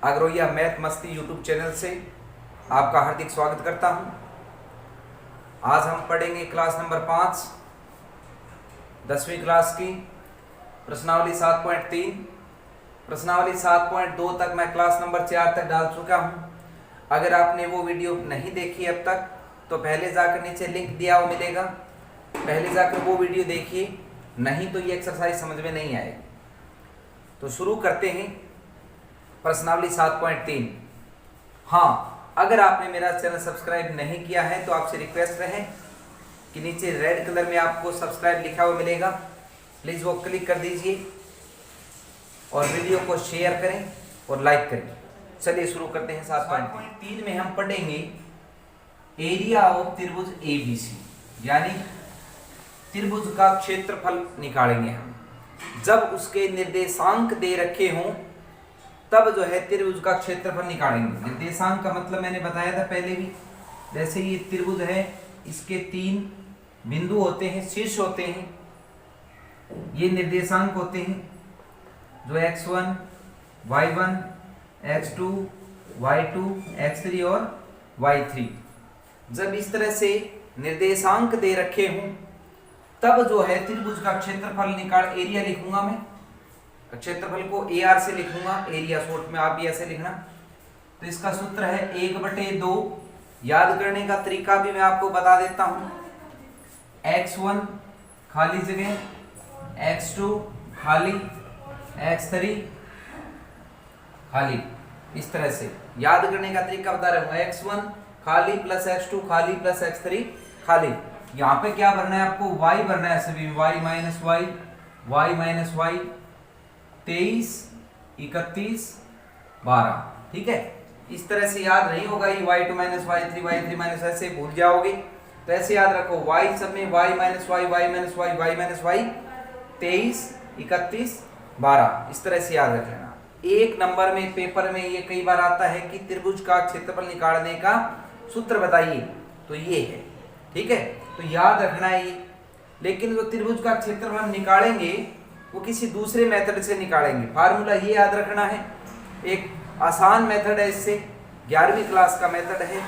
अग्रोया math मस्ती YouTube channel से आपका हार्दिक स्वागत करता हूं। आज हम पढ़ेंगे क्लास नंबर 5 10वीं क्लास की प्रश्नावली 7.3। प्रश्नावली 7.2 तक मैं क्लास नंबर 4 तक डाल चुका हूं। अगर आपने वो वीडियो नहीं देखी अब तक तो पहले जाकर नीचे लिंक दिया हुआ मिलेगा, पहले जाकर वो वीडियो देखिए, नहीं तो ये एक्सरसाइज समझ में नहीं आएगी। तो शुरू करते हैं प्रश्नावली 7.3। हाँ, अगर आपने मेरा चैनल सब्सक्राइब नहीं किया है तो आपसे रिक्वेस्ट है कि नीचे रेड कलर में आपको सब्सक्राइब लिखा हुआ मिलेगा, प्लीज़ वो क्लिक कर दीजिए और वीडियो को शेयर करें और लाइक करें। चलिए शुरू करते हैं। 7.3 में हम पढ़ेंगे एरिया ऑफ त्रिभुज ABC, यानी त्रिभुज का क्षेत्रफल निकालेंगे हम। जब उसके निर्देशांक दे रखे हों तब जो है त्रिभुज का क्षेत्रफल निकालेंगे। निर्देशांक का मतलब मैंने बताया था पहले भी, जैसे ये त्रिभुज है, इसके 3 बिंदु होते हैं, शीर्ष होते हैं, ये निर्देशांक होते हैं जो x1, y1, x2, y2, x3 और y3। जब इस तरह से निर्देशांक दे रखे हों तब जो है त्रिभुज का क्षेत्रफल निकाल, एरिया लिखूंगा मैं, क्षेत्रफल को AR से लिखूंगा, एरिया शॉर्ट में आप भी ऐसे लिखना। तो इसका सूत्र है 1/2। याद करने का तरीका भी मैं आपको बता देता हूं। x1 खाली जगह, x2 खाली, x3 खाली। इस तरह से याद करने का तरीका बता रहा हूं। x1 खाली प्लस x2 खाली प्लस x3 खाली। यहाँ पे क्या भरना है आपको? y भरना है सभी, y minus y, y minus y, 23, 31, 12। ठीक है, इस तरह से याद नहीं होगा ये y2 minus y3, y3 minus, ऐसे भूल जाओगे। तो ऐसे याद रखो, y सब में y minus y, y minus y, y minus y, 23, 31, 12। इस तरह से याद रख लेना। एक नंबर में पेपर में ये कई बार आता है कि त्रिभुज का क्षेत्रफल निकालने का सूत्र बताइए, तो ये है। ठीक है, तो याद रखना है ये। लेकिन जो त्रिभुज का क्षेत्रफल निकालेंगे वो किसी दूसरे मेथड से निकालेंगे। फार्मूला ये याद रखना है, एक आसान मेथड है, इससे 11वीं क्लास का मेथड है,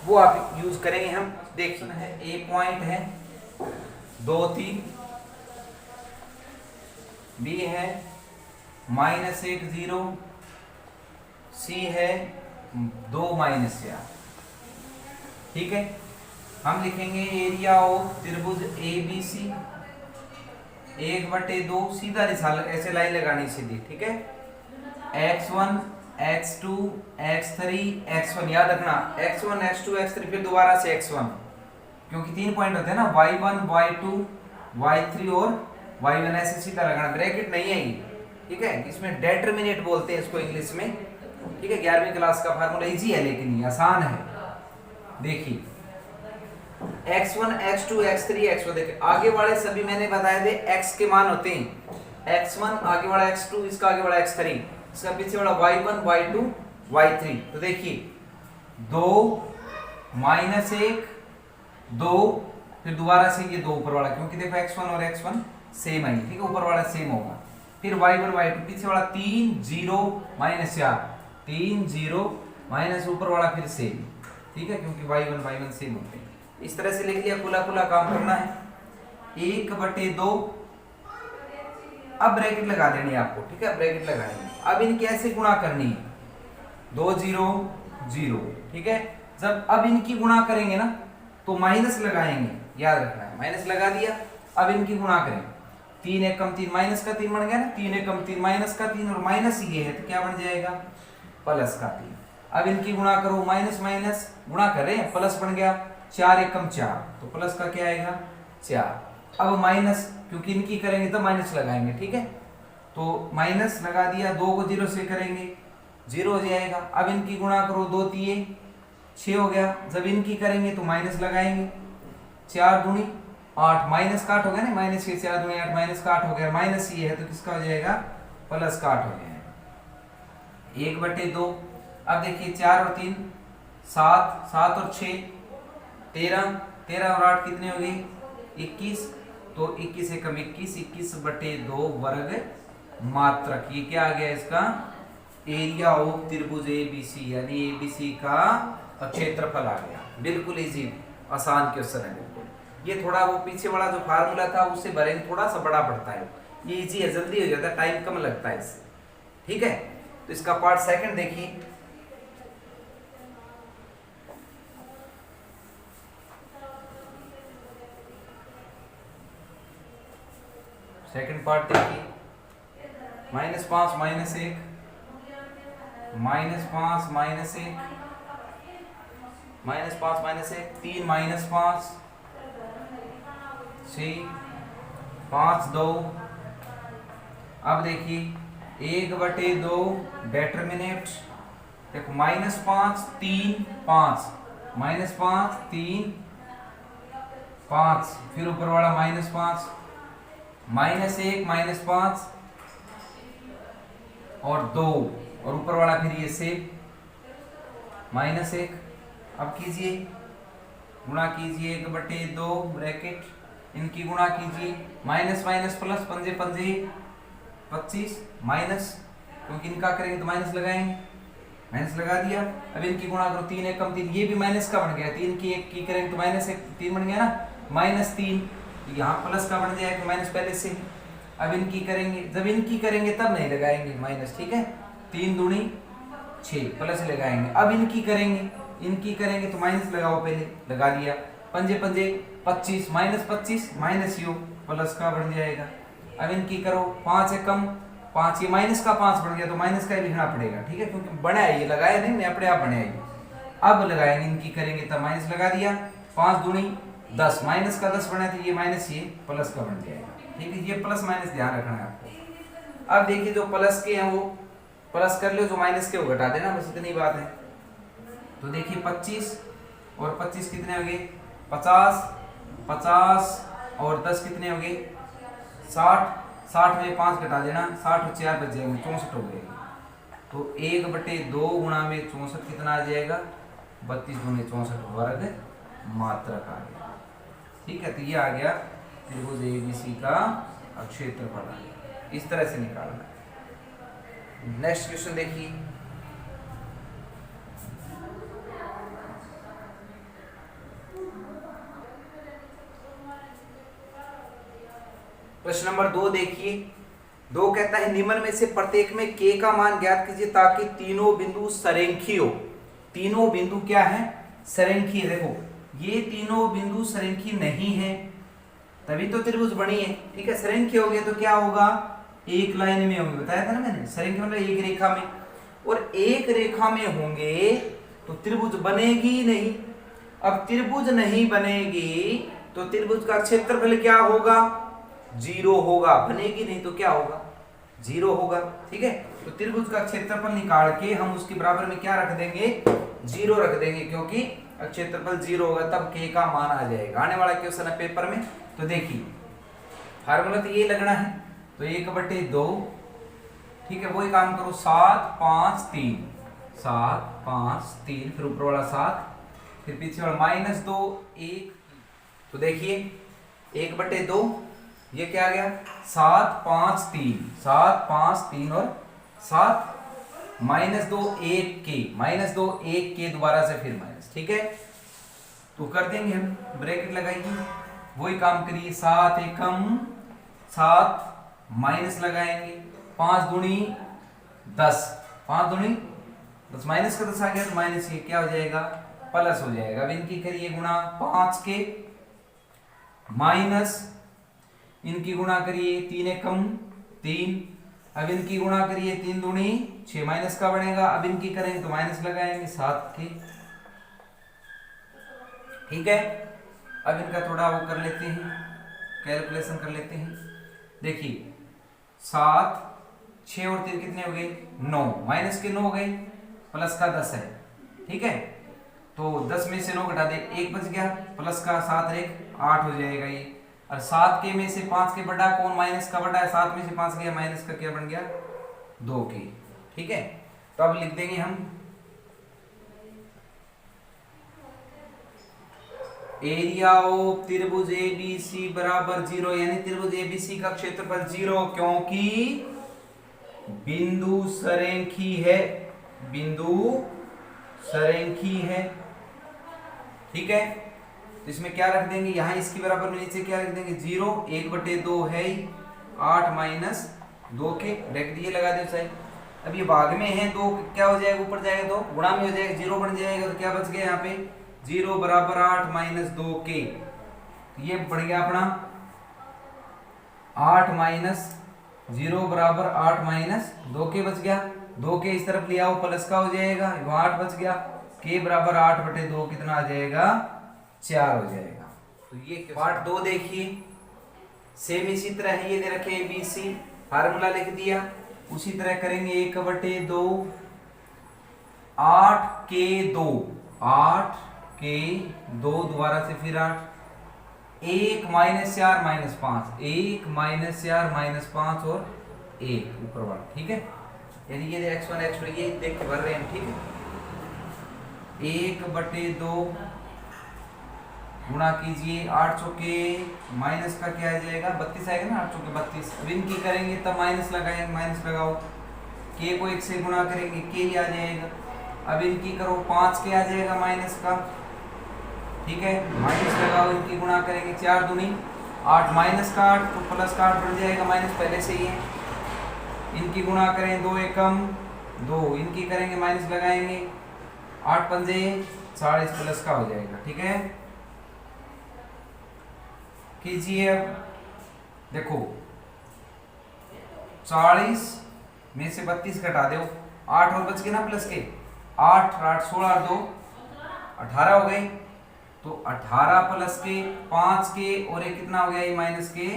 वो आप यूज करेंगे हम। देखिए है, A पॉइंट है 2, 3, B है -1, 0, C है 2 -4। ठीक है, हम लिखेंगे एरिया ऑफ त्रिभुज ABC 1/2, सीधा निशान, ऐसे लाइन लगानी सीधी। ठीक है, x1, x2, x3, x1। याद रखना x1, x2, x3, फिर दोबारा से x1, क्योंकि 3 पॉइंट होते हैं ना, y1, y2, y3 और y1, ऐसे सीधा लगाना, ब्रैकेट नहीं है ये। ठीक है, इसमें डेटरमिनेट बोलते हैं इसको इंग्लिश में। ठीक है, 11वीं क्लास का फार्मूला इजी है लेकिन ये आसान है। देखिए x1, x2, x3, x4, देखिए आगे वाले सभी मैंने बताए थे x के मान होते हैं। x1 आगे वाला x2, इसका आगे वाला x3, इसका पीछे वाला y1, y2, y3। तो देखिए 2 -1, 2, फिर दोबारा से ये 2 ऊपर वाला, क्योंकि देखो x1 और x1 सेम है। ठीक है, ऊपर वाला सेम होगा। फिर y1, y2, पीछे वाला 3, 0, -4, 3, 0, माइनस ऊपर वाला फिर सेम। ठीक है, क्योंकि y1, y1 सेम होते हैं। इस तरह से लिख लिया, खुला खुला काम करना है। 1/2। अब ब्रैकेट लगा देनी है आपको। ठीक है, ब्रैकेट लगानी है। अब इनकी ऐसे गुणा करनी है, 2, 0, 0। ठीक है, जब अब इनकी गुणा करेंगे ना तो माइनस लगाएंगे, याद रखना है। माइनस लगा दिया, अब इनकी गुणा करें, 3 1 कम 3, माइनस का 3 बन गया ना, 3 1 कम 3, माइनस का 3, और माइनस ये है तो क्या बन जाएगा? प्लस का 3। अब इनकी गुणा करो, माइनस माइनस गुणा करें, प्लस बन गया, 4 1 कम 4, तो प्लस का क्या आएगा? 4। अब माइनस, क्योंकि इनकी करेंगे तो माइनस लगाएंगे। ठीक है, तो माइनस लगा दिया, 2 को 0 से करेंगे 0 हो जाएगा। अब इनकी गुणा करो, 2 3 6 हो गया। जब इनकी करेंगे तो माइनस लगाएंगे, 4 दूनी 8, माइनस का 8 हो गया ना, माइनस के 4 दूनी 8, माइनस का 8 हो गया। माइनस ये है तो किसका हो जाएगा? प्लस का 8 हो जाएगा। 1/2। अब देखिए 4 और 3 7, 7 और 6 13, 13 और 8 कितने हो गए? 21। तो 21 एकम 21, 21/2 वर्ग मात्रक। ये क्या आ गया इसका? एरिया ऑफ त्रिभुज एबीसी, यानी एबीसी का क्षेत्रफल आ गया। बिल्कुल इजी, आसान क्वेश्चन है बिल्कुल। ये थोड़ा वो पीछे वाला जो फार्मूला था उससे भरेंगे, थोड़ा सा बड़ा पड़ता है, ये इजी है, जल्दी हो जाता है, टाइम कम लगता है इससे। ठीक है, तो इसका पार्ट सेकंड देखिए। सेकंड पार्ट देखिए, -5 -1, -5 -1, -5 -1, 3 -5, 6, 5 2। अब देखिए 1/2 डेटर्मिनेट, देखो -5 3 5, -5 3 5, फिर ऊपर वाला -5, -1 -5 और 2, और ऊपर वाला फिर ये से -1। अब कीजिए, गुणा कीजिए 1/2 ब्रैकेट, इनकी गुणा कीजिए, माइनस माइनस प्लस, पंजे पंजे 25 माइनस, क्योंकि इनका करेंगे तो माइनस लगाएंगे, माइनस लगा दिया। अब इनकी गुणा करो, 3 1 कम 3, ये भी माइनस का बन गया, 3 की 1 की करेंगे तो -1 3 बन गया ना, -3, यहाँ प्लस का बन जाएगा, माइनस पहले से। अब इनकी करेंगे, जब इनकी करेंगे तब नहीं लगाएंगे माइनस, ठीक है, 3 दूनी 6 प्लस लगाएंगे। अब इनकी करेंगे तो माइनस लगाओ, पहले लगा दिया, पंजे पंजे 25, -25 माइनस यू प्लस का बन जाएगा। अब इनकी करो, 5 है कम 5, ये माइनस का 5 बन गया तो माइनस का ही लिखना पड़ेगा, ठीक है, क्योंकि बना है, ये लगाया नहीं, मैं अपने आप बना है। अब लगाएंगे, इनकी करेंगे तब माइनस लगा दिया, 5 दूनी 10, माइनस का 10 बना तो ये माइनस ये प्लस का बन जाएगा, ठीक है, ये प्लस माइनस ध्यान रखना है आपको। अब देखिए जो प्लस के हैं वो प्लस कर लो, जो माइनस के वो घटा देना, बस इतनी बात है। तो देखिए 25 और 25 कितने हो गए, 50, 50 और 10 कितने हो गए, 60, 60 में 5 घटा देना, 60 और 4 बच जाएंगे, 64 हो गए। तो 1/2 गुणा में 64 कितना आ जाएगा, 32 दूनी 64 वर्ग मात्रक आ गया, ठीक है। तो ये आ गया त्रिभुज एबीसी का क्षेत्रफल आ गया, इस तरह से निकालना है। नेक्स्ट क्वेश्चन देखिए, प्रश्न नंबर 2 देखिए। 2 कहता है निम्न में से प्रत्येक में k का मान ज्ञात कीजिए ताकि तीनों बिंदु सरेखी हो। तीनों बिंदु क्या है, सरेखी है। देखो ये तीनों बिंदु सरेखी नहीं है, तभी तो त्रिभुज बनी है, ठीक है। सरेखी हो गए तो क्या होगा, एक लाइन में होंगे, बताया था ना मैंने, सरेखी मतलब एक रेखा में, और एक रेखा में होंगे तो त्रिभुज बनेगी नहीं। अब त्रिभुज नहीं बनेगी तो त्रिभुज का क्षेत्रफल क्या होगा, 0 होगा, बनेगी नहीं तो क्या होगा, 0 होगा, ठीक है। तो त्रिभुज का क्षेत्रफल निकाल के हम उसके बराबर में क्या रख देंगे, 0 रख देंगे, क्योंकि क्षेत्रफल 0 होगा तब k का मान आ जाएगा। आने वाला क्वेश्चन है पेपर में, तो देखिए फार्मूला तो ये लगना है, तो 1/2, ठीक है, वही काम करो, 7 5 3, 7 5 3, फिर ऊपर वाला 7, फिर पीछे वाला -2 1। तो देखिए 1/2 ये क्या आ गया, 7 5 3, 7 5 3 और 7, -2 1 के, -2 1 के दोबारा से फिर माइनस, ठीक है। तो कर देंगे हम, ब्रैकेट लगाएंगे, वही काम करिए, 7 एकम 7 माइनस लगाएंगे, 5 दूनी 10, 5 दूनी 10, माइनस का 10 आ गया तो माइनस ये क्या हो जाएगा, प्लस हो जाएगा। अब इनकी करिए गुणा, 5 के माइनस, इनकी गुणा करिए, 3 एकम 3, अब इनकी गुणा करिए, 3 दूनी 6, माइनस का बनेगा। अब इनकी करेंगे तो माइनस लगाएंगे 7 के, ठीक है। अब इनका थोड़ा वो कर लेते हैं, कैलकुलेशन कर लेते हैं। देखिए 7 6 और 3 कितने हो गए, 9, माइनस के 9 हो गए, प्लस का 10 है, ठीक है। तो 10 में से 9 घटा दे, 1 बच गया, प्लस का 7 1 8 हो जाएगा ये। और 7 के में से 5 के बड़ा कौन, माइनस का बड़ा है, 7 में से 5 गया, माइनस का क्या बन गया, 2 के, ठीक है। तो अब लिख देंगे हम एरिया ऑफ त्रिभुज एबीसी बराबर 0, यानी त्रिभुज एबीसी का क्षेत्रफल 0, क्योंकि बिंदु सरेखी है, बिंदु सरेखी है। ठीक है, तो इसमें क्या रख देंगे, यहां इसकी बराबर में नीचे क्या रख देंगे 0, 1/2 है ही, 8 माइनस 2 के ब्रैकेट ये लगा दो साइड। अब ये भाग में है 2, क्या हो जाएगा ऊपर जाएगा तो गुणा में हो जाएगा, 0 बन जाएगा, तो क्या बच गया यहाँ पे 0 बराबर 8 माइनस 2 के, ये बन गया अपना 8 माइनस 0 बराबर 8 माइनस 2 के बच गया। 2 के इस तरफ ले आओ प्लस का हो जाएगा, 8 बच गया, के बराबर 8/2 कितना आ जाएगा 4 हो जाएगा। तो ये पार्ट 2 देखिए, सेम इसी तरह है, ये दे रखे ABC, फार्मूला लिख दिया, उसी तरह करेंगे 1/2 8 के 2, 8 के 2 दोबारा से फिर 8, 1 माइनस 4 माइनस 5, 1 माइनस 4 माइनस 5 और 1 ऊपर वाला। ठीक है, यानी ये x1 x2 ये देख के भर रहे हैं। ठीक है, 1/2 गुणा कीजिए 8 चौके माइनस का क्या आ जाएगा 32 आएगा ना, 8 चौके 32। अब इनकी करेंगे तब माइनस लगाएंगे, माइनस लगाओ, के को 1 से गुणा करेंगे के ही आ जाएगा। अब इनकी करो 5 के आ जाएगा माइनस का। ठीक है, माइनस लगाओ, इनकी गुणा करेंगे 4 दूनी 8 माइनस का 8 तो प्लस का 8 बन जाएगा, माइनस पहले से ही है। इनकी गुणा करें 2 एकम 2, इनकी करेंगे माइनस लगाएंगे 8 पंजे 40 प्लस का हो जाएगा। ठीक है, कीजिए अब देखो 40 में से 32 घटा दो, 8 और बच गए ना प्लस के, 8 8 16 2 18 हो गए, तो 18 प्लस के 5 के और एक कितना हो गया ये माइनस के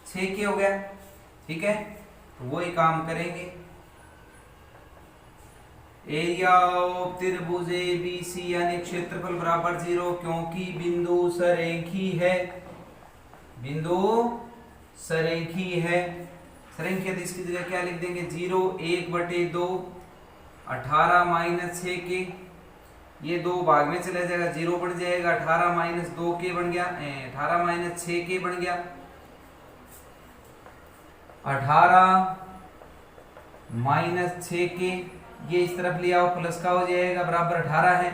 6 के हो गया। ठीक है, तो वही काम करेंगे। एरिया ऑफ त्रिभुज ABC यानी क्षेत्रफल बराबर 0, क्योंकि बिंदु सरेखी है, बिंदु सरेखी है। सरेखी है तो इसकी जगह क्या लिख देंगे 0, 1/2 18 माइनस 6 के, ये 2 भाग में चला जाएगा 0 बन जाएगा, 18 माइनस 2 के बन गया, 18 माइनस 6 के बन गया, 18 माइनस 6 के, ये इस तरफ ले आओ प्लस का हो जाएगा, बराबर 18 है,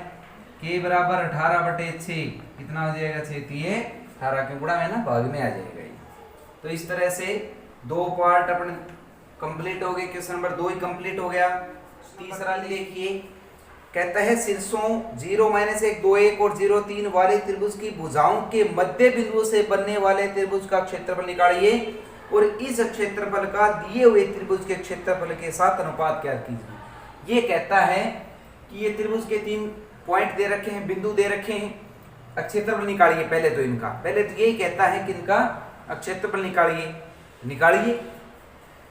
के बराबर 18/6 कितना हो जाएगा 6 ये 18 के गुणा में ना भाग में आ जाएगा ये। तो इस तरह से 2 पार्ट अपने कंप्लीट हो गए, क्वेश्चन नंबर 2 ही कंप्लीट हो गया। तीसरा देखिए, कहता है शीर्षों 0 -1 2 1 और 0 3 वाले त्रिभुज की भुजाओं के मध्य बिंदु से बनने वाले त्रिभुज का क्षेत्रफल निकालिए और इस क्षेत्रफल का दिए हुए त्रिभुज के क्षेत्रफल के साथ अनुपात ज्ञात कीजिए। ये कहता है कि ये त्रिभुज के 3 पॉइंट दे रखे हैं, बिंदु दे रखे हैं, क्षेत्रफल निकालिए। पहले तो इनका पहले तो यही कहता है कि इनका क्षेत्रफल निकालिए, निकालिए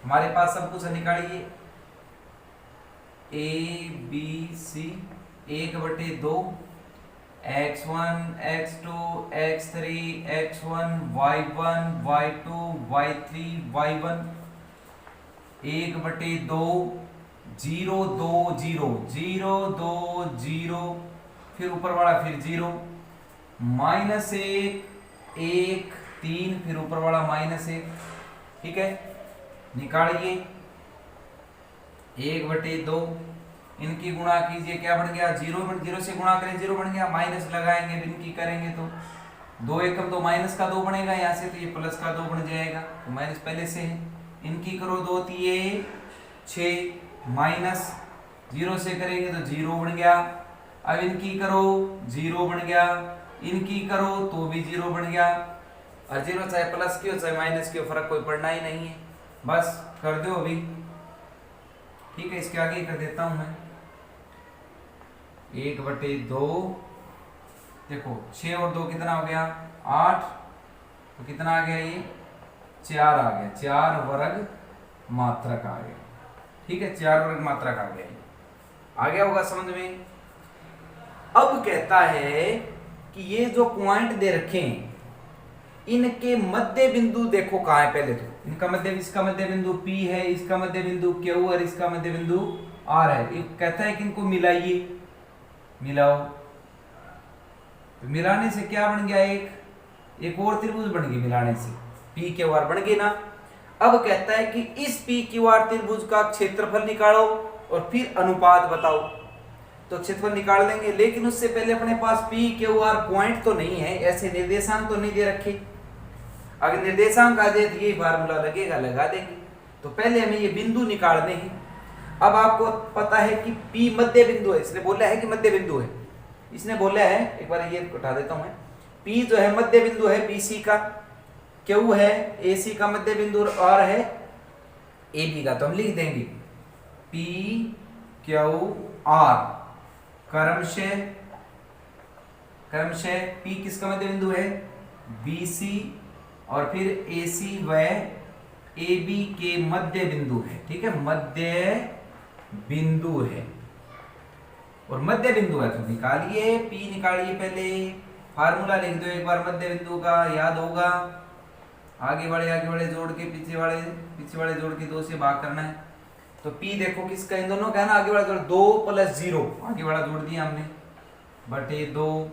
हमारे पास सब कुछ है, निकालिए ABC 1/2 x1 x2 x3 x1 y1 y2 y3 y1 1/2 0 2 0 0 2 0 फिर ऊपर वाला फिर 0 -1 1 3 फिर ऊपर वाला -1। ठीक है, निकालिए 1/2, इनकी गुणा कीजिए, क्या बन गया 0 से गुणा करें 0 बन गया, माइनस लगाएंगे इनकी करेंगे तो 2 एकम तो माइनस का 2 बनेगा यहाँ से, तो ये प्लस का 2 बन जाएगा, तो माइनस पहले से है। इनकी करो 2 3 6 माइनस 0 से करेंगे तो 0 बन गया। अब इनकी करो 0 बन गया, इनकी करो तो भी 0 बन गया, और 0 चाहे प्लस की हो चाहे माइनस की हो फर्क कोई पड़ना ही नहीं है, बस कर दो अभी। ठीक है, इसके आगे कर देता हूं मैं 1/2, देखो 6 और 2 कितना हो गया 8, तो कितना आ गया ये 4 आ गया, 4 वर्ग मात्रक आ गया। ठीक है, 4 वर्ग मात्रक आ गया, आ गया होगा समझ में। अब कहता है कि ये जो पॉइंट दे रखे हैं इनके मध्य बिंदु देखो कहाँ है, पहले तो इनका मध्य, इसका मध्य बिंदु P है, इसका मध्य बिंदु Q और इसका मध्य बिंदु R है। एक कहता है कि इनको मिलाइए, मिलाओ, तो मिलाने से क्या बन गया, एक और त्रिभुज बन गई, मिलाने से P Q R बन गई ना। अब कहता है कि इस पी क्यू आर त्रिभुज का क्षेत्रफल निकालो और फिर अनुपात बताओ। तो क्षेत्रफल निकाल लेंगे, लेकिन उससे पहले अपने पास पी क्यू आर पॉइंट तो नहीं है, ऐसे निर्देशांक तो नहीं दे रखे। अगर निर्देशांक आ जाए तो यही फार्मूला लगेगा, लगा देंगे। तो पहले हमें ये बिंदु निकालने हैं। अब आपको पता है कि P मध्य बिंदु है, इसने बोला है कि मध्य बिंदु है, इसने बोला है, एक बार ये उठा देता हूं मैं। P जो है मध्य बिंदु है BC का, Q है AC का मध्य बिंदु और है AB का। तो हम लिख देंगे P Q R क्रमशः P किसका मध्य बिंदु है BC और फिर AC व AB के मध्य बिंदु है। ठीक है, मध्य बिंदु है और मध्य बिंदु है तो निकालिए, P निकालिए। पहले फार्मूला लिख दो एक बार मध्य बिंदु का, याद होगा। आगे वाले जोड़ के पीछे वाले जोड़ के 2 से भाग करना है। तो P देखो किसका, इन दोनों का है ना, आगे वाला जोड़ 2 + 0, आगे वाला जोड़ दिया हमने, बटे 2,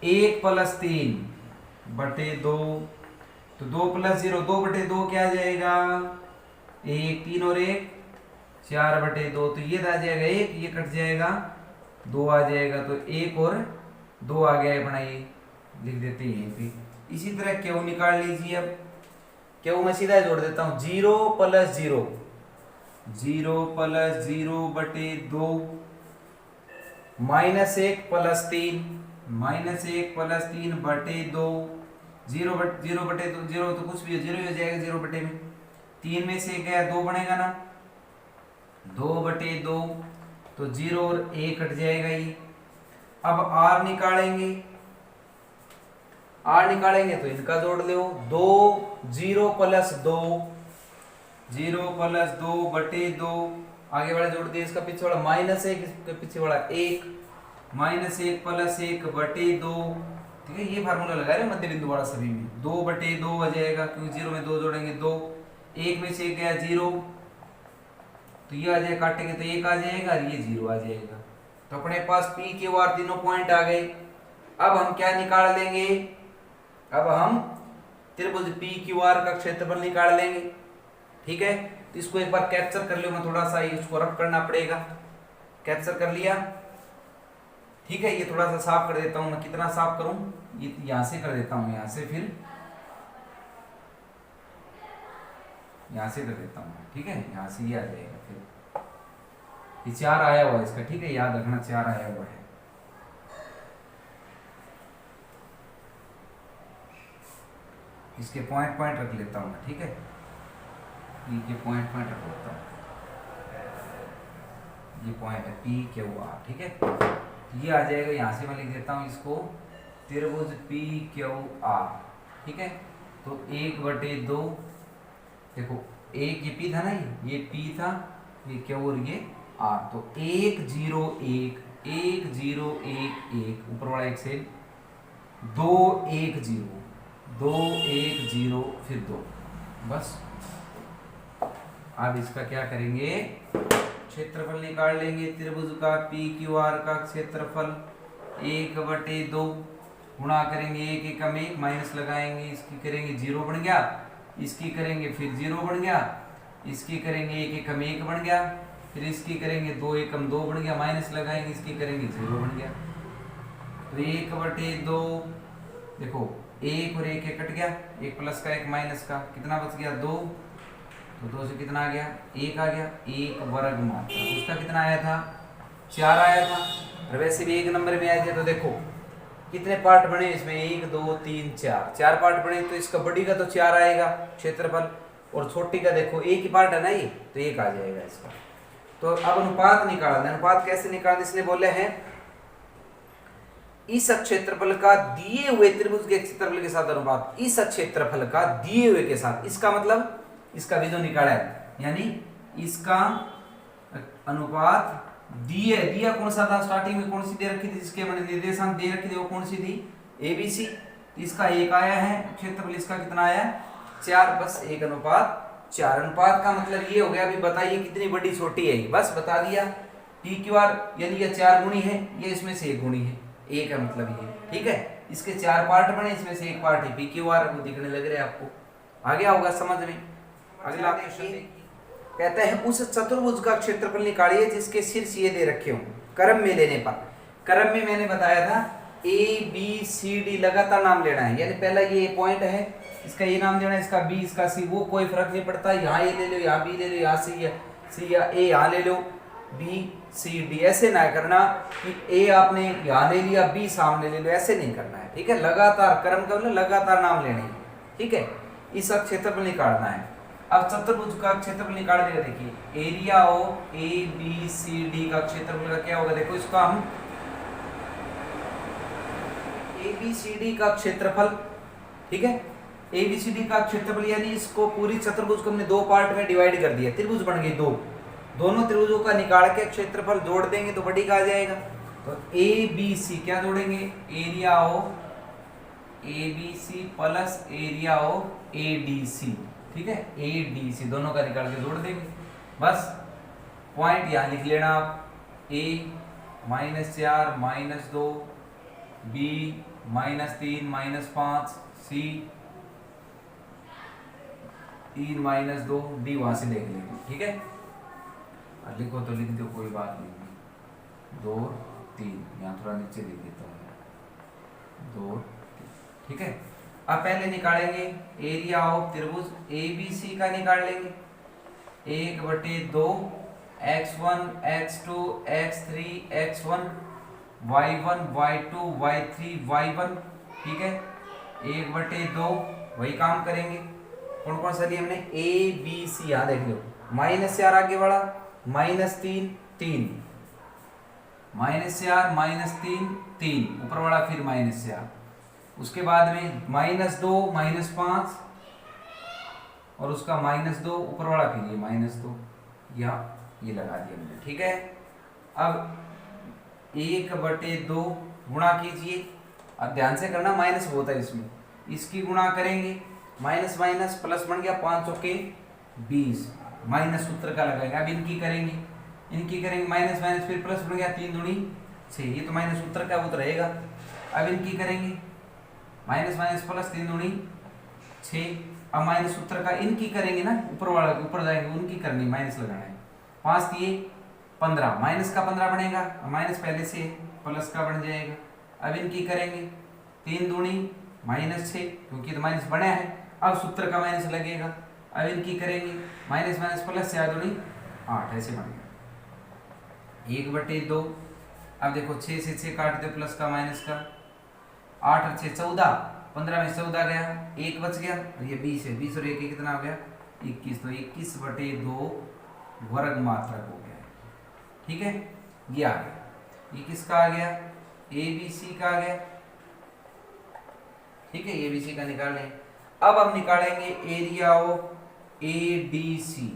1 + 3 बटे 2, तो 2 + 0 2 बटे 2 क्या आ जाएगा 1, 3 और 1 4 बटे 2, तो ये आ जाएगा 1, ये कट जाएगा 2 आ जाएगा, तो 1 और 2 आ गया अपना, ये लिख देते हैं यहीं पे। इसी तरह क्यू निकाल लीजिए। अब क्यू में सीधा जोड़ देता हूँ, 0 + 0 0 + 0 बटे 2, -1 + 3 -1 + 3 बटे 2, 0 बटे 2 0 तो कुछ भी 0 ही हो जाएगा, 0 बटे में 3 में से गया 2 बनेगा ना, 2 बटे 2, तो 0 और 1 कट जाएगा ये। अब R निकालेंगे, तो इनका जोड़ लो, 2 0 + 2 0 + 2 बटे 2, आगे वाला जोड़ दिया, इसका पीछे वाला -1, इसके पीछे वाला 1, -1 + 1 बटे 2। ठीक है, ये फार्मूला लगा रहे मध्य बिंदु वाला सभी में, 2 बटे 2 आ जाएगा, क्योंकि 0 में 2 जोड़ेंगे 2, 1 में से गया 0, तो ये आ जाएगा, काटेंगे तो 1 आ जाएगा और ये 0 आ जाएगा। तो अपने पास P Q R तीनों पॉइंट आ गए। अब हम क्या निकाल लेंगे, अब हम त्रिभुज P Q R का क्षेत्रफल निकाल लेंगे। ठीक है, तो इसको एक बार कैप्चर कर लो, मैं थोड़ा सा इसको रफ करना पड़ेगा। कैप्चर कर लिया, ठीक है, ये थोड़ा सा साफ कर देता हूं मैं। कितना साफ करूं, ये यहां से कर देता हूं, यहां से फिर यहां से कर देता हूं। ठीक है, यहां से ये आ जाएगा, फिर ये 4 आया हुआ है इसका। ठीक है, याद रखना 4 आया हुआ है। इसके पॉइंट रख लेता हूं मैं। ठीक है, ये पॉइंट रख लेता हूं, ये पॉइंट है P Q R। ठीक है, ये आ जाएगा, यहाँ से मैं लिख देता हूँ इसको, त्रिभुज P Q R। ठीक है, तो 1 बटे 2, देखो 1 ये P था ना, ये P था, ये Q और ये R, तो 1 0 1 1 0 1 1, ऊपर वाला 1 से 2 1 0 2 1 0 फिर 2, बस। अब इसका क्या करेंगे, क्षेत्रफल निकाल लेंगे त्रिभुज का P Q R का क्षेत्रफल 1 बटे 2, गुणा करेंगे 1 एकम 1, माइनस लगाएंगे, इसकी करेंगे 0 बन गया, इसकी करेंगे फिर 0 बन गया, इसकी करेंगे 1 एकम 1 बन गया, फिर इसकी करेंगे 2 एकम 2 बन गया, माइनस लगाएंगे, इसकी करेंगे 0 बन गया। तो 1 बटे 2, देखो 1 और 1 कट गया, 1 प्लस का 1 माइनस का, कितना बच गया 2, तो 2 से कितना आ गया 1 आ गया, 1 वर्ग मात्रा। उसका कितना आया था 4 आया था, और वैसे भी 1 नंबर में आया था। तो देखो कितने पार्ट बने इसमें, 1 2 3 4 पार्ट बने, तो इसका बड़ी का तो 4 आएगा क्षेत्रफल, और छोटी का देखो 1 ही पार्ट है ना ये, तो 1 आ जाएगा इसका। तो अब अनुपात निकालना, अनुपात कैसे निकालना, इसने बोले हैं इस क्षेत्रफल का दिए हुए त्रिभुज के क्षेत्रफल के साथ अनुपात, इस क्षेत्रफल का दिए हुए के साथ, इसका मतलब इसका भी जो निकाला है, यानी इसका अनुपात दिया कौन सा था, स्टार्टिंग में कौन सी दे रखी थी, जिसके मैंने निर्देशांक दे रखी थी, वो कौन सी थी ABC। इसका 1 आया है क्षेत्रफल, इसका कितना आया 4, बस 1:4। अनुपात का मतलब ये हो गया, अभी बताइए कितनी बड़ी छोटी है, बस बता दिया। P Q R यानी ये 4 गुणी है, ये इसमें से 1 गुणी है, 1 का मतलब ये। ठीक है, इसके 4 पार्ट बने, इसमें से 1 पार्ट है P Q R, वो दिखने लग रहे हैं आपको, आ गया होगा समझ में। अगला क्वेश्चन देखिए, कहता है उस चतुर्भुज का क्षेत्रफल निकालिए जिसके शीर्ष ये दे रखे हो क्रम में लेने पर। क्रम में मैंने बताया था ए बी सी डी लगातार नाम लेना है, यानी पहला ये पॉइंट है, इसका ये नाम देना है, इसका बी, इसका सी, वो कोई फर्क नहीं पड़ता, यहाँ ए ले लो, यहाँ बी ले लो, यहाँ सी या ए यहाँ ले लो, बी सी डी ऐसे ना करना कि ए आपने यहाँ ले लिया बी सामने ले लो, ऐसे नहीं करना है, ठीक है। लगातार क्रम का मतलब लगातार नाम लेने हैं, ठीक है। इसका क्षेत्रफल निकालना है। अब चतुर्भुज का क्षेत्रफल निकाल देगा, देखिए area of A B C D का क्षेत्रफल का क्या होगा, देखो इसका हम ए बी सी डी का क्षेत्रफल, ठीक है, ए बी सी डी का क्षेत्रफल यानी इसको पूरी चतुर्भुज को हमने दो पार्ट में डिवाइड कर दिया, त्रिभुज बन गई दो, दोनों त्रिभुजों का निकाल के क्षेत्रफल जोड़ देंगे तो बड़ी का आ जाएगा। तो ए बी सी क्या जोड़ेंगे, area of A B C plus area of A D C, ठीक है, ए डी सी दोनों का निकाल के जोड़ देंगे। बस पॉइंट यहाँ लिख लेना आप, ए -4 -2 बी -3 -5 सी 3 -2 डी वहां से देख लेंगे, ठीक है। और लिखो तो लिख दो, कोई बात नहीं, 2 3 यहाँ थोड़ा नीचे लिख देता हूँ, 2 ठीक है। अब पहले निकालेंगे एरिया ऑफ त्रिभुज ए बी सी का निकाल लेंगे, 1/2 x1 x2 x3 x1 y1 y2 y3 y1, ठीक है, 1/2 वही काम करेंगे। कौन कौन सा लिया हमने, ए बी सी, यहाँ देख लो, -4 आगे बढ़ा, -3 3 -4 -3 ऊपर वाला, फिर -4, उसके बाद में -2 -5 और उसका -2 ऊपर वाला, फिर ये -2, यहाँ ये लगा दिया हमने, ठीक है। अब 1/2 गुणा कीजिए, अब ध्यान से करना, माइनस होता है इसमें, इसकी गुणा करेंगे, माइनस माइनस प्लस बन गया, 5 के 20, माइनस सूत्र का लगाएंगे। अब इनकी करेंगे माइनस माइनस फिर प्लस बन गया, 3 दूनी 6, ये तो माइनस सूत्र का वो तो रहेगा। अब इनकी करेंगे माइनस माइनस प्लस, 3 दूनी 6, अब माइनस सूत्र का इनकी करेंगे ना, ऊपर वाला ऊपर जाएंगे, उनकी करनी, माइनस लगाना है, 5 दिए 15, माइनस का 15 बनेगा, माइनस पहले से प्लस का बन जाएगा। अब इनकी करेंगे 3 दूनी -6, क्योंकि तो माइनस बना है, अब सूत्र का माइनस लगेगा। अब इनकी करेंगे माइनस माइनस प्लस, 4 दूनी 8, ऐसे बन गया 1/2। अब देखो 6 से 6 काट दो, प्लस का माइनस का, 8 और 6 14, 15 में 14 गया, 1 बच गया, और ये 20 है, 20 और 1 कितना हो गया 21, तो 21/2 वर्ग मात्रक हो गया, ठीक है। ये आ गया, ये किसका आ गया, ए बी सी का आ गया, ठीक है, ए बी सी का निकाल लें। अब हम निकालेंगे area of A D C,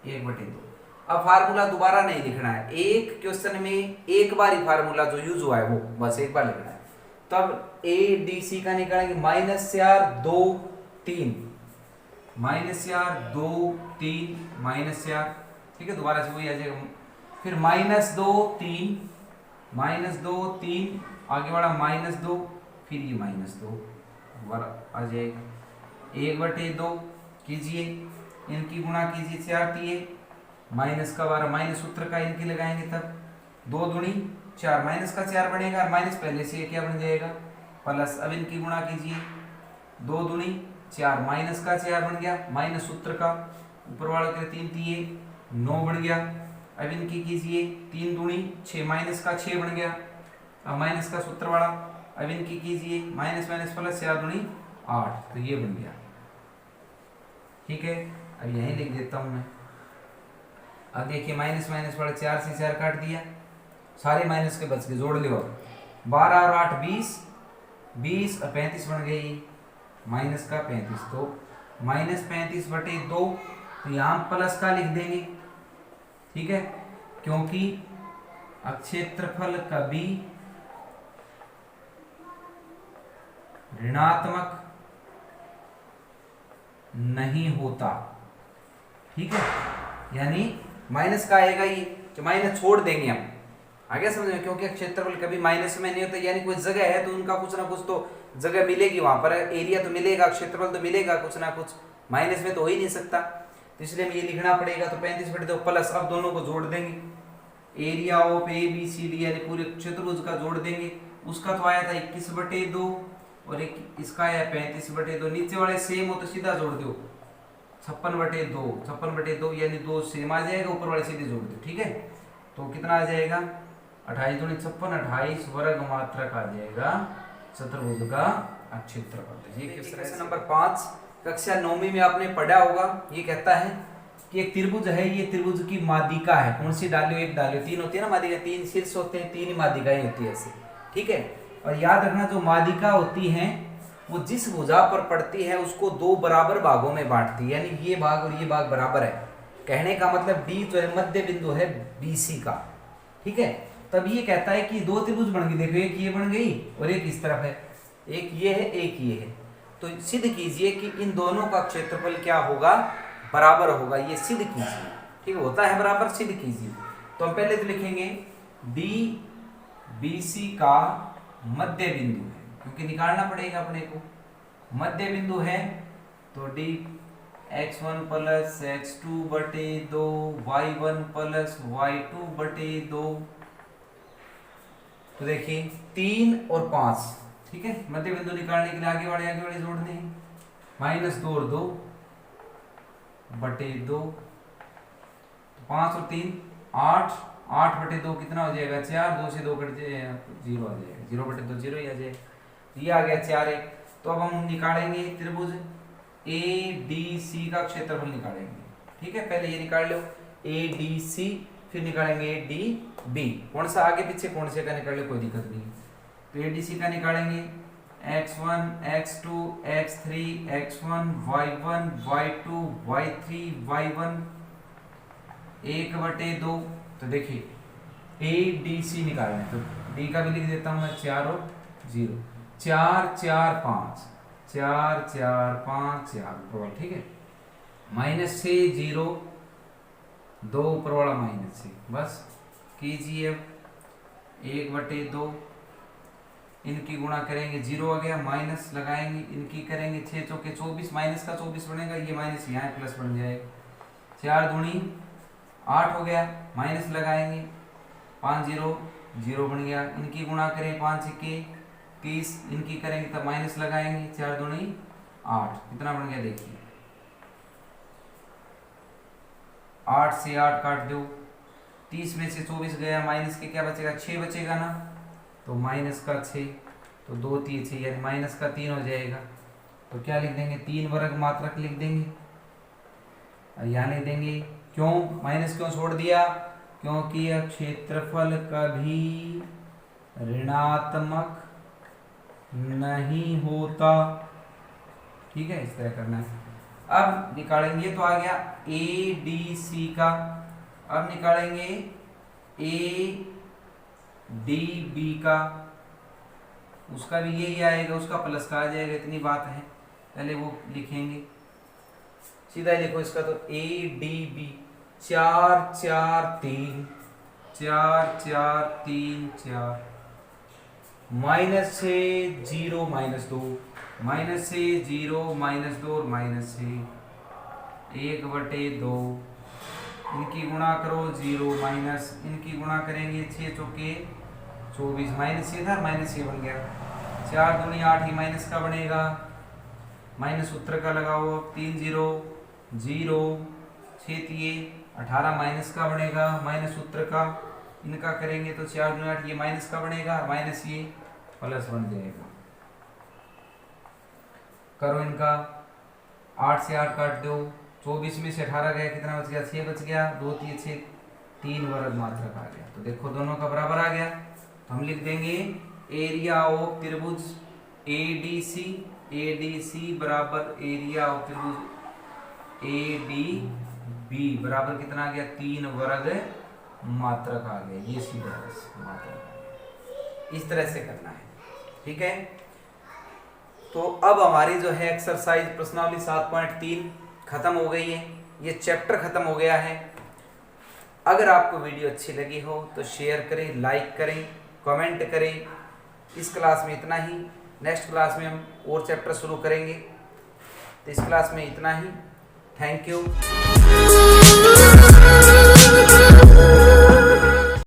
1/2। अब फार्मूला दोबारा नहीं लिखना है, एक क्वेश्चन में एक बार ही फार्मूला जो यूज हुआ है वो बस एक बार लिखना है। तब ए डी सी का निकालेंगे, -4 2 3, -4 2 3 -4, ठीक है, दोबारा से वही आ जाएगा, फिर -2 3 -2 3, आगे बढ़ा -2, फिर ये -2 दोबारा आ जाएगा, 1/2 कीजिए, इनकी गुणा कीजिए, 4 दिए, माइनस का 12, माइनस सूत्र का इनकी लगाएंगे, तब 2 दूनी 4, माइनस का 4 बनेगा, और माइनस पहले से क्या बन जाएगा प्लस। अब इनकी गुणा कीजिए, 2 दूनी 4, माइनस का 4 बन गया, माइनस सूत्र का ऊपर वाले के 3 दिए 9 बन गया। अब इनकी कीजिए, 3 दूनी 6, माइनस का 6 बन गया, अब माइनस का सूत्र वाला। अब इनकी कीजिए, माइनस माइनस प्लस, 4 दूनी 8, तो ये बन गया, ठीक है। अब यहीं लिख देता हूं मैं। अब देखिए माइनस माइनस वाले 4 से 4 काट दिया, सारे माइनस के बच के जोड़ लो, 12 और 8 20, 20 और 35 बन गई, माइनस का 35, तो -35/2, तो यहाँ प्लस का लिख देंगे, ठीक है, क्योंकि क्षेत्रफल कभी ऋणात्मक नहीं होता, ठीक है, यानी माइनस का आएगा ही, तो माइनस छोड़ देंगे हम, आ गया समझ में, क्योंकि क्षेत्रफल कभी माइनस में नहीं होता, यानी कोई जगह है तो उनका कुछ ना कुछ तो जगह मिलेगी, वहां पर एरिया तो मिलेगा, क्षेत्रफल तो मिलेगा कुछ ना कुछ, माइनस में तो हो ही नहीं सकता, तो इसलिए हमें ये लिखना पड़ेगा। तो 35/2 प्लस, अब दोनों को जोड़ देंगे, area of A B C D यानी पूरे चतुर्भुज का जोड़ देंगे। उसका तो आया था 21/2 और एक इसका आया 35/2। नीचे वाले सेम हो तो सीधा जोड़ दो, 56/2 यानी 2 सेम आ जाएगा, ऊपर वाले सीधे जोड़ दो, ठीक है। तो कितना आ जाएगा 28 दूनी 56, 28 वर्ग मात्रक आ जाएगा चतुर्भुज का क्षेत्रफल। ये क्वेश्चन नंबर 5 कक्षा 9वीं में आपने पढ़ा होगा। ये कहता है कि एक त्रिभुज है, ये त्रिभुज की माध्यिका है। कौन सी डालियो? एक डालियो। 3 होती है ना माध्यिका, 3 शीर्ष होते हैं, 3 ही माध्यिकाएं होती है ऐसे, ठीक है। और याद रखना जो माध्यिका होती है वो जिस भुजा पर पड़ती है उसको 2 बराबर भागों में बांटती है, यानी ये भाग और ये भाग बराबर है। कहने का मतलब डी जो है मध्य बिंदु है बीसी का, ठीक है। तब ये कहता है कि 2 त्रिभुज बन गई, देखो एक ये बन गई और एक इस तरफ है, एक ये है एक ये है। तो सिद्ध कीजिए कि इन दोनों का क्षेत्रफल क्या होगा? बराबर होगा। ये सिद्ध कीजिए, ठीक होता है बराबर, सिद्ध कीजिए। तो हम पहले तो लिखेंगे डी बीसी का मध्य बिंदु है, क्योंकि निकालना पड़ेगा अपने को। मध्य बिंदु है तो D x1 plus x2/2 y1 plus y2/2। तो देखिए 3 और 5, ठीक है। मध्य बिंदु निकालने के लिए आगे वाले जोड़ने हैं, -2 और 2/2। 5 और 3 8, 8/2 कितना हो जाएगा 4, 2 से 2 कट जाए 0 आ जाएगा, 0/2 0 ही आ जाएगा। ये आ गया 4। तो अब हम निकालेंगे त्रिभुज ADC का क्षेत्रफल निकालेंगे, ठीक है। पहले ये निकाल लो ADC, फिर निकालेंगे ADB। कौन सा आगे पीछे कौन से का निकाल लो, कोई दिक्कत नहीं। तो ADC का निकालेंगे x1 x2 x3 x1 y1 y2 y3 y1 1/2। तो देखिए ADC निकालना है, तो D का भी लिख देता हूँ मैं 4 और 0, 4 4 5 4 4 5 4, ठीक है। -6 0 2 ऊपर वाला -6, बस कीजिए। अब 1/2 इनकी गुणा करेंगे, 0 आ गया, माइनस लगाएंगे, इनकी करेंगे 6 चौके 24, माइनस का 24 बनेगा, ये माइनस यहाँ प्लस बन जाएगा। 4 दूनी 8 हो गया, माइनस लगाएंगे, 5 0 0 बन गया। इनकी गुणा करें 5 के 30, इनकी करेंगे तब माइनस लगाएंगे, 4 दूनी 8, कितना बन गया देखिए। 8 से 8 काट दो, 30 में से 24 गया, माइनस के क्या बचेगा 6 बचेगा ना, तो माइनस का 6, तो 2 3 6 यानी माइनस का 3 हो जाएगा। तो क्या लिख देंगे 3 वर्ग मात्रक लिख देंगे, और यहाँ लिख देंगे। क्यों माइनस क्यों छोड़ दिया? क्योंकि यह क्षेत्रफल कभी ऋणात्मक नहीं होता, ठीक है। इस तरह करना है। अब निकालेंगे, तो आ गया ADC का। अब निकालेंगे ADB का, उसका भी यही आएगा, उसका प्लस का आ जाएगा, इतनी बात है। पहले वो लिखेंगे, सीधा लिखो इसका। तो ADB 4 4 3 4 4 3 4, -6 0 -2, -6 0 -2 और -6 1/2। इनकी गुणा करो 0 माइनस, इनकी गुणा करेंगे 6 चौके 24, माइनस ये था माइनस ये बन गया। 4 दूनी 8 ही माइनस का बनेगा, माइनस उत्तर का लगाओ। 3 0 0 6 18 माइनस का बनेगा, माइनस उत्तर का। इनका करेंगे तो 4 दूनी 8 ये माइनस का बनेगा, माइनस ये प्लस बन जाएगा। करो इनका, 8 से 8 काट दो, 24 में से 18 गया, कितना बच गया 6 बच गया, 2 3 6 3 वर्ग मात्रक आ गया। तो देखो दोनों का बराबर आ गया। तो हम लिख देंगे एरिया ऑफ त्रिभुज ADC बराबर एरिया ऑफ त्रिभुज ADB बराबर कितना आ गया 3 वर्ग मात्रक आ गया। ये सीधा मात्रक, इस तरह से करना है, ठीक है। तो अब हमारी जो है एक्सरसाइज प्रश्नावली 7.3 खत्म हो गई है, ये चैप्टर खत्म हो गया है। अगर आपको वीडियो अच्छी लगी हो तो शेयर करें, लाइक करें, कमेंट करें। इस क्लास में इतना ही, नेक्स्ट क्लास में हम और चैप्टर शुरू करेंगे। तो इस क्लास में इतना ही। Thank you.